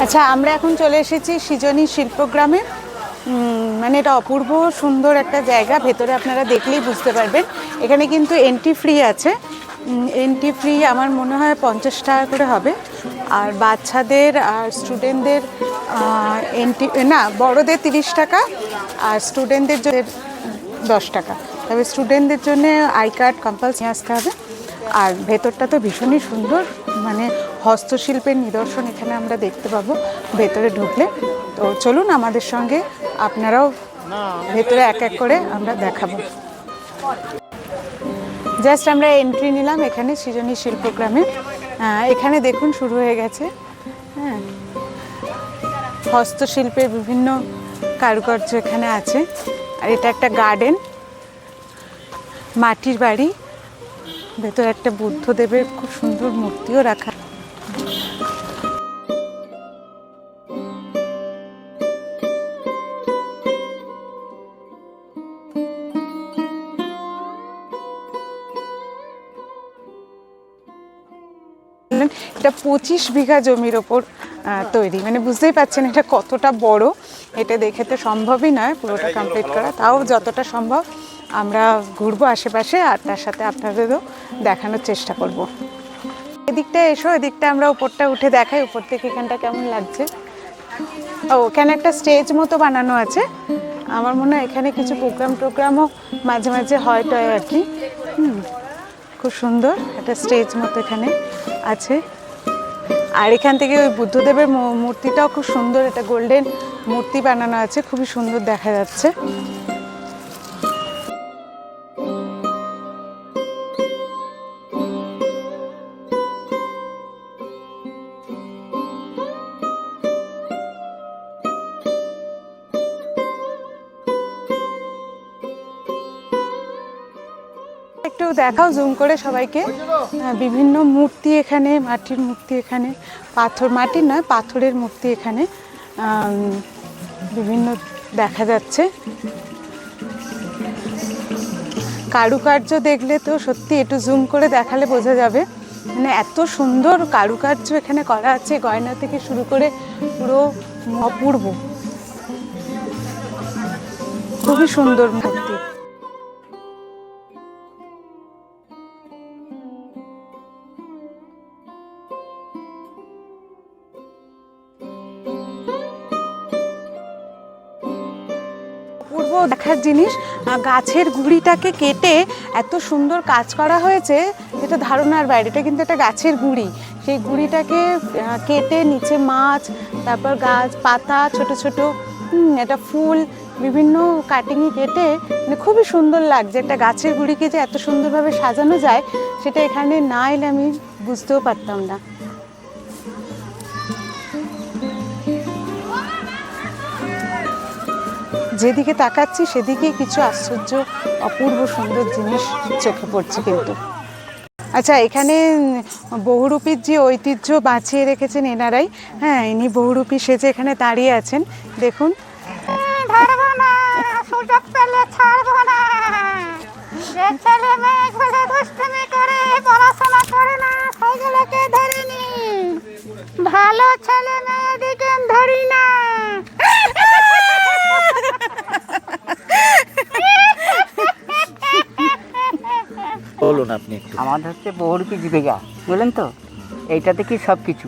আচ্ছা, আমরা এখন চলে এসেছি সৃজনী শিল্পগ্রামে। মানে এটা অপূর্ব সুন্দর একটা জায়গা, ভেতরে আপনারা দেখলেই বুঝতে পারবেন। এখানে কিন্তু এন্ট্রি ফ্রি আছে, এন্ট্রি ফ্রি আমার মনে হয় 50 টাকা করে হবে। আর বাচ্চাদের আর স্টুডেন্টদের এন্ট্রি না, বড়দের 30 টাকা আর স্টুডেন্টদের জন্য 10 টাকা। তবে স্টুডেন্টদের জন্য আই কার্ড কম্পালসারি আসতে হবে। আর ভেতরটা তো ভীষণই সুন্দর, মানে হস্তশিল্পের নিদর্শন এখানে আমরা দেখতে পাবো ভেতরে ঢুকলে। তো চলুন আমাদের সঙ্গে, আপনারাও ভেতরে এক এক করে আমরা দেখাবো। জাস্ট আমরা এন্ট্রি নিলাম এখানে সৃজনী শিল্পগ্রামে। এখানে দেখুন শুরু হয়ে গেছে, হ্যাঁ, হস্তশিল্পের বিভিন্ন কারুকার্য এখানে আছে। আর এটা একটা গার্ডেন, মাটির বাড়ি, ভেতরে একটা বুদ্ধদেবের খুব সুন্দর মূর্তিও রাখা। এটা 25 বিঘা জমির ওপর তৈরি, মানে বুঝতেই পারছেন এটা কতটা বড়। এটা দেখে তো সম্ভবই নয় পুরোটা কমপ্লিট করা, তাও যতটা সম্ভব আমরা ঘুরবো আশেপাশে, আর তার সাথে আপনাদেরও দেখানোর চেষ্টা করব। এদিকটা এসো, এদিকটা আমরা উপরটা উঠে দেখাই, উপর থেকে এখানটা কেমন লাগছে। ও, এখানে একটা স্টেজ মতো বানানো আছে, আমার মনে হয় এখানে কিছু প্রোগ্রামও মাঝে মাঝে হয় আর কি। খুব সুন্দর একটা স্টেজ মতো এখানে আছে। আর এখান থেকে ওই বুদ্ধদেবের মূর্তিটাও খুব সুন্দর, একটা গোল্ডেন মূর্তি বানানো আছে, খুবই সুন্দর দেখা যাচ্ছে। একটু দেখাও জুম করে সবাইকে। বিভিন্ন মূর্তি এখানে, মাটির মূর্তি এখানে, মাটির নয় পাথরের মূর্তি এখানে বিভিন্ন দেখা যাচ্ছে। কারুকার্য দেখলে তো সত্যি, একটু জুম করে দেখালে বোঝা যাবে, মানে এত সুন্দর কারুকার্য এখানে করা আছে, গয়না থেকে শুরু করে পুরো অপূর্ব, খুবই সুন্দর মূর্তি। অপূর্ব দেখার জিনিস, গাছের গুঁড়িটাকে কেটে এত সুন্দর কাজ করা হয়েছে যেটা ধারণার বাইরে। এটা কিন্তু একটা গাছের গুঁড়ি, সেই গুঁড়িটাকে কেটে নিচে মাছ, তারপর গাছ পাতা, ছোট ছোট এটা ফুল, বিভিন্ন কাটিংয়ে কেটে, মানে খুবই সুন্দর লাগছে। একটা গাছের গুঁড়িকে যে এত সুন্দরভাবে সাজানো যায়, সেটা এখানে না এলে আমি বুঝতেও পারতাম না। যেদিকে তাকাচ্ছি সেদিকে কিছু আশ্চর্য অপূর্ব সুন্দর জিনিস চোখে পড়ছে কিন্তু। আচ্ছা, এখানে বহুরূপীর যে ঐতিহ্য বাঁচিয়ে রেখেছেন এনারাই, হ্যাঁ, ইনি বহুরূপী সেজে এখানে দাঁড়িয়ে আছেন, দেখুন। সুযোগ পেলে ছাড়বো না, যে ছেলে মেয়েগুলো দুষ্টুমি করে পড়াশোনা করে না সেগুলোকে ধরিনি, ভালো ছেলে মেয়েদিকে ধরি না। বলুন আপনি একটু। আমাদের হচ্ছে বহুরূপী জীবিকা, বুঝলেন তো, এইটাতে কি সব কিছু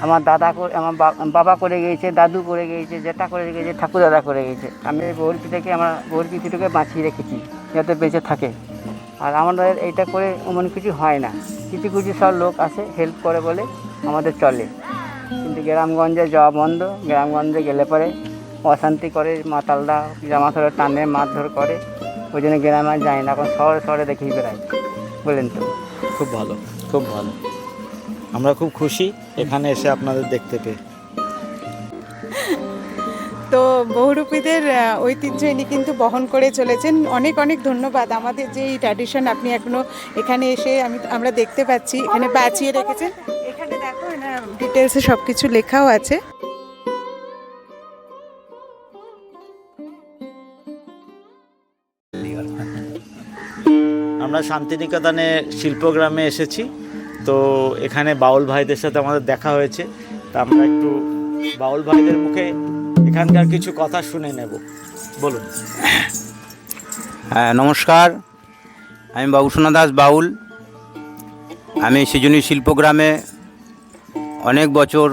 আমার দাদা করে, আমার বাবা করে গিয়েছে, দাদু করে গিয়েছে, জেঠা করে গিয়েছে, ঠাকুর দাদা করে গিয়েছে। আমি এই বহুরূপীটাকে, আমরা বহুরূপীটাকে বাঁচিয়ে রেখেছি যাতে বেঁচে থাকে। আর আমাদের এইটা করে এমন কিছু হয় না, কিছু কিছু সব লোক আসে হেল্প করে বলে আমাদের চলে, কিন্তু গ্রামগঞ্জে যাওয়া বন্ধ। গ্রামগঞ্জে গেলে পরে অশান্তি করে, মাতালরা জামা ধরে টানে, মারধর করে, ওই জন্য গ্রামে যায় না, এখন শহরে শহরে দেখেই বেড়ায়, বলেন তো। খুব ভালো, খুব ভালো, আমরা খুব খুশি এখানে এসে আপনাদের দেখতে পেয়ে। তো বহুরূপীদের ঐতিহ্য ইনি কিন্তু বহন করে চলেছেন। অনেক অনেক ধন্যবাদ। আমাদের যে এই ট্র্যাডিশন আপনি এখনো এখানে এসে আমরা দেখতে পাচ্ছি, এখানে বাঁচিয়ে রেখেছেন। এখানে দেখো, না ডিটেলসে সব কিছু লেখাও আছে। আমরা শান্তিনিকেতনে শিল্পগ্রামে এসেছি, তো এখানে বাউল ভাইদের সাথে আমাদের দেখা হয়েছে। তা আমরা একটু বাউল ভাইদের মুখে এখানকার কিছু কথা শুনে নেব। বলুন। হ্যাঁ, নমস্কার। আমি বাবুসোনা দাস বাউল। আমি সৃজনী শিল্পগ্রামে অনেক বছর,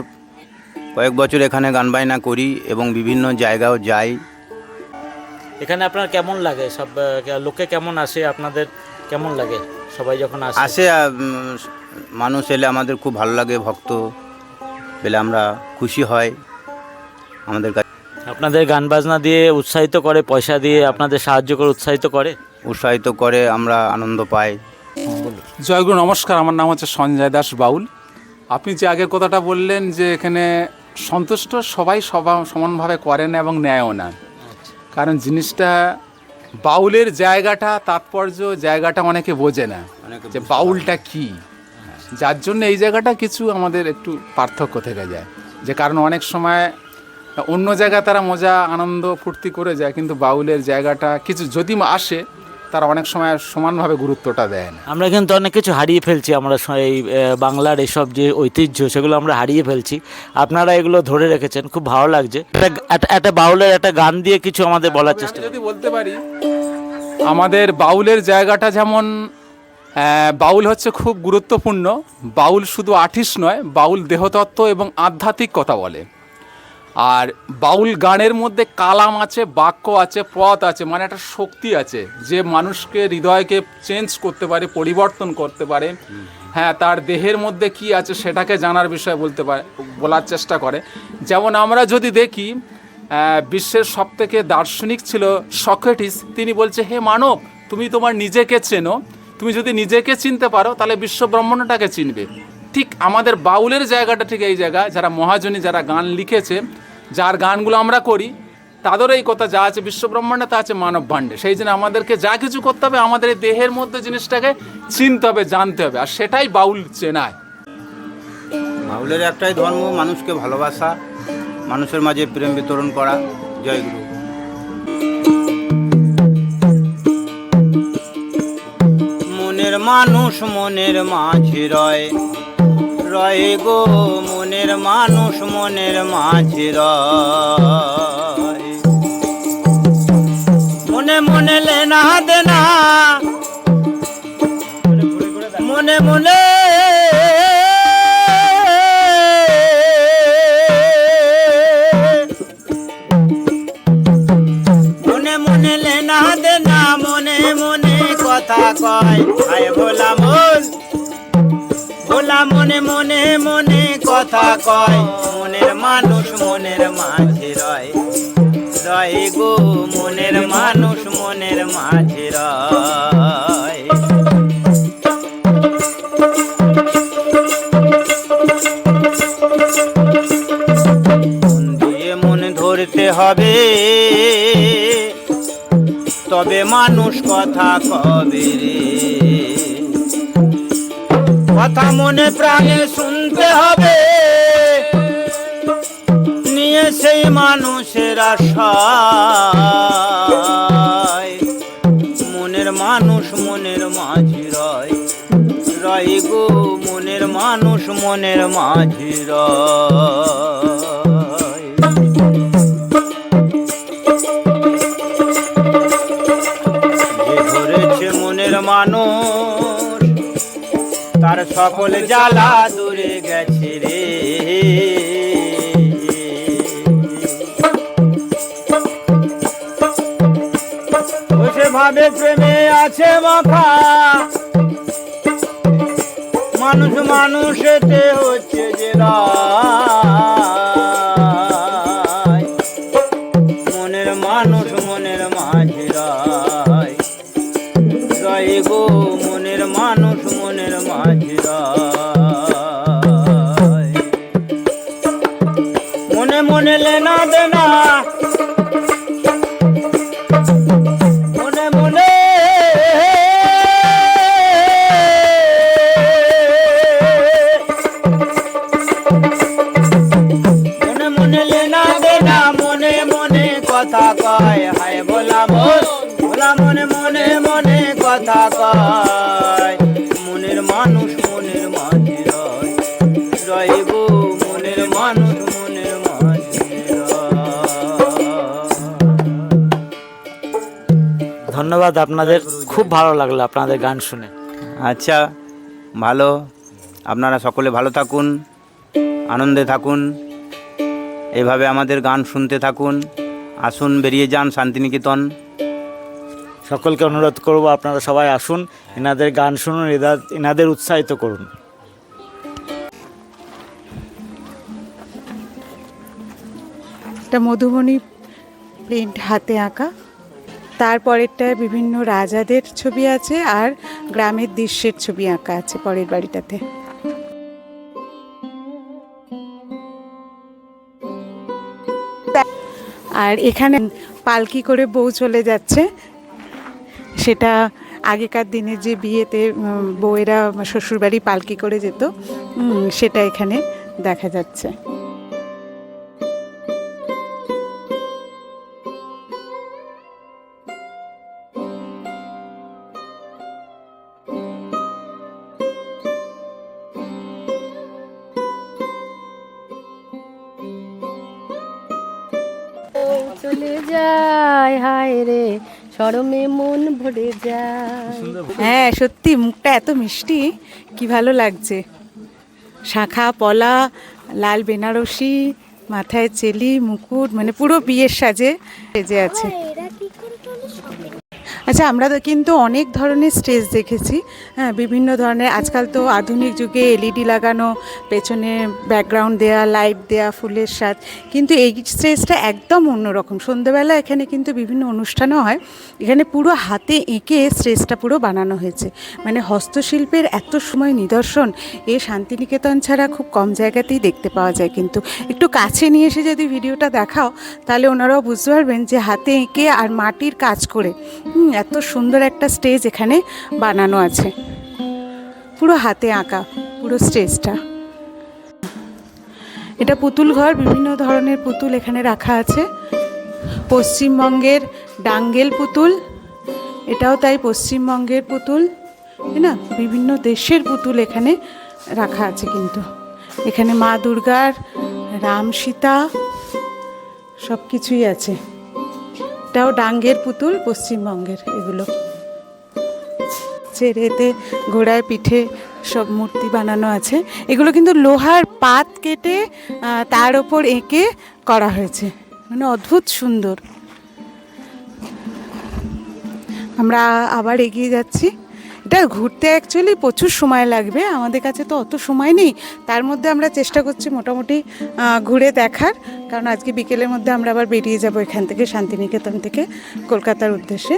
কয়েক বছর এখানে গান বাজনা করি এবং বিভিন্ন জায়গাও যাই। এখানে আপনার কেমন লাগে? সব লোকে কেমন আসে? আপনাদের কেমন লাগে সবাই যখন আসে মানুষ এলে আমাদের খুব ভালো লাগে, ভক্ত পেলে আমরা খুশি হয় আমাদের কাছে। আপনাদের গান বাজনা দিয়ে উৎসাহিত করে, পয়সা দিয়ে আপনাদের সাহায্য করে উৎসাহিত করে, আমরা আনন্দ পাই। জয়গুরু, নমস্কার। আমার নাম হচ্ছে সঞ্জয় দাস বাউল। আপনি যে আগের কথাটা বললেন যে এখানে সন্তুষ্ট সবাই সমানভাবে করে না এবং নেয়ও না, কারণ জিনিসটা বাউলের জায়গাটা, তাৎপর্য জায়গাটা অনেকে বোঝে না যে বাউলটা কি, যার জন্য এই জায়গাটা কিছু আমাদের একটু পার্থক্য থেকে যায়। যে কারণ অনেক সময় অন্য জায়গায় তারা মজা আনন্দ ফুর্তি করে যায়, কিন্তু বাউলের জায়গাটা কিছু যদি আসে তারা অনেক সময় সমানভাবে গুরুত্বটা দেয় না। আমরা কিন্তু অনেক কিছু হারিয়ে ফেলছি। আমরা এই বাংলার এসব যে ঐতিহ্য সেগুলো আমরা হারিয়ে ফেলছি। আপনারা এগুলো ধরে রেখেছেন, খুব ভালো লাগছে। একটা বাউলের একটা গান দিয়ে কিছু আমাদের বলার চেষ্টা যদি বলতে পারি, আমাদের বাউলের জায়গাটা যেমন, বাউল হচ্ছে খুব গুরুত্বপূর্ণ। বাউল শুধু আর্টিস্ট নয়, বাউল দেহতত্ত্ব এবং আধ্যাত্মিক কথা বলে। আর বাউল গানের মধ্যে কালাম আছে, বাক্য আছে, পথ আছে, মানে একটা শক্তি আছে যে মানুষকে, হৃদয়কে চেঞ্জ করতে পারে, পরিবর্তন করতে পারে। হ্যাঁ, তার দেহের মধ্যে কি আছে সেটাকে জানার বিষয় বলার চেষ্টা করে। যেমন আমরা যদি দেখি, বিশ্বের সবথেকে দার্শনিক ছিল সক্রেটিস। তিনি বলছে, হে মানব, তুমি তোমার নিজেকে চেনো। তুমি যদি নিজেকে চিনতে পারো তাহলে বিশ্ব ব্রহ্মাণ্ডটাকে চিনবে। ঠিক আমাদের বাউলের জায়গাটা ঠিক এই জায়গা। যারা মহাজনী, যারা গান লিখেছে, যার গানগুলো আমরা করি, তাদের এই কথা যা আছে বিশ্ব ব্রহ্মাণ্ডে তা আছে মানব ভাণ্ডে। সেই জন্য আমাদেরকে যা কিছু করতে হবে, আমাদের এই দেহের মধ্যে জিনিসটাকে চিনতে হবে, জানতে হবে, আর সেটাই বাউল চেনায়। বাউলের একটাই ধর্ম, মানুষকে ভালোবাসা, মানুষের মাঝে প্রেম বিতরণ করা। জয়গুরু। মনের মানুষ মনের মাঝে রয়, রয় গো মনের মানুষ মনের মাঝে রয়। মনে মনে লেনা দেনা, মনে মনে মনে মনে লেনা দেনা, মনে মনে কথা কয়। আয় ভোলা মন, ভোলা মনে মনে মনে কথা কয়। মনের মানুষ মনের মাঝে রয়, রয় গো মনের মানুষ মনের মাঝে রয়। মন দিয়ে মন ধরতে হবে, তবে মানুষ কথা কবে রে। কথা মনে প্রাণে শুনতে হবে, নিয়ে সেই মানুষের আশায়। মনের মানুষ মনের মাঝে রয়, রয় গো মনের মানুষ মনের মাঝে রয়। যে ধরেছে মনের মানুষ, তার সকল জ্বালা দূরে গেছে রে। বসে ভাবে প্রেমে আছে মাথা, মানুষ মানুষেতে হচ্ছে যে রায়। মনের মানুষ মনের মাঝে রয়, রয় গো মনের মানুষ মনের মাঝে রয়। মনে মনে লেনা দেনা, মনে মনে মনে মনে লেনা দেনা, মনে মনে কথা কয়। হায় ভোলা মন, ভোলা মনে মনে মনে কথা কয়। ধন্যবাদ আপনাদের, খুব ভালো লাগলো আপনাদের গান শুনে। আচ্ছা, ভালো, আপনারা সকলে ভালো থাকুন, আনন্দে থাকুন, এভাবে আমাদের গান শুনতে থাকুন। আসুন, বেরিয়ে যান শান্তিনিকেতন। সকলকে অনুরোধ করব আপনারা সবাই আসুন, এনাদের গান শুনুন, এনাদের উৎসাহিত করুন। এটা মধুবনী প্রিন্ট হাতে আঁকা, তারপরেরটায় বিভিন্ন রাজাদের ছবি আছে আর গ্রামের দৃশ্যের ছবি আঁকা আছে পরের বাড়িটাতে। আর এখানে পালকি করে বউ চলে যাচ্ছে, সেটা আগেকার দিনে যে বিয়েতে বউয়েরা শ্বশুরবাড়ি পালকি করে যেত, সেটা এখানে দেখা যাচ্ছে। চলে যায় হায় রে, শরমে মন ভরে যায়। হ্যাঁ সত্যি, মুখটা এত মিষ্টি, কি ভালো লাগছে। শাঁখা পলা, লাল বেনারসি, মাথায় চেলি মুকুট, মানে পুরো বিয়ের সাজে সেজে আছে। আচ্ছা, আমরা তো কিন্তু অনেক ধরনের স্টেজ দেখেছি, হ্যাঁ, বিভিন্ন ধরনের। আজকাল তো আধুনিক যুগে এলইডি লাগানো, পেছনে ব্যাকগ্রাউন্ড দেয়া, লাইট দেয়া, ফুলের সাজ, কিন্তু এই স্টেজটা একদম অন্যরকম। সন্ধ্যেবেলা এখানে কিন্তু বিভিন্ন অনুষ্ঠানও হয়, এখানে পুরো হাতে এঁকে স্টেজটা পুরো বানানো হয়েছে। মানে হস্তশিল্পের এত সময় নিদর্শন এই শান্তিনিকেতন ছাড়া খুব কম জায়গাতেই দেখতে পাওয়া যায়। কিন্তু একটু কাছে নিয়ে এসে যদি ভিডিওটা দেখাও, তাহলে ওনারাও বুঝতে পারবেন যে হাতে এঁকে আর মাটির কাজ করে এত সুন্দর একটা স্টেজ এখানে বানানো আছে, পুরো হাতে আঁকা পুরো স্টেজটা। এটা পুতুল ঘর, বিভিন্ন ধরনের পুতুল এখানে রাখা আছে। পশ্চিমবঙ্গের ডাঙ্গেল পুতুল, এটাও তাই পশ্চিমবঙ্গের পুতুল, তাই না? বিভিন্ন দেশের পুতুল এখানে রাখা আছে। কিন্তু এখানে মা দুর্গার, রাম সীতা সব কিছুই আছে। এটাও ডাঙ্গের পুতুল, পশ্চিমবঙ্গের এগুলো। ছেড়েতে ঘোড়ায় পিঠে সব মূর্তি বানানো আছে। এগুলো কিন্তু লোহার পাত কেটে তার ওপর এঁকে করা হয়েছে, মানে অদ্ভুত সুন্দর। আমরা আবার এগিয়ে যাচ্ছি। এটা ঘুরতে অ্যাকচুয়ালি প্রচুর সময় লাগবে, আমাদের কাছে তো অত সময় নেই। তার মধ্যে আমরা চেষ্টা করছি মোটামুটি ঘুরে দেখার, কারণ আজকে বিকেলের মধ্যে আমরা আবার বেরিয়ে যাব এখান থেকে, শান্তিনিকেতন থেকে কলকাতার উদ্দেশ্যে।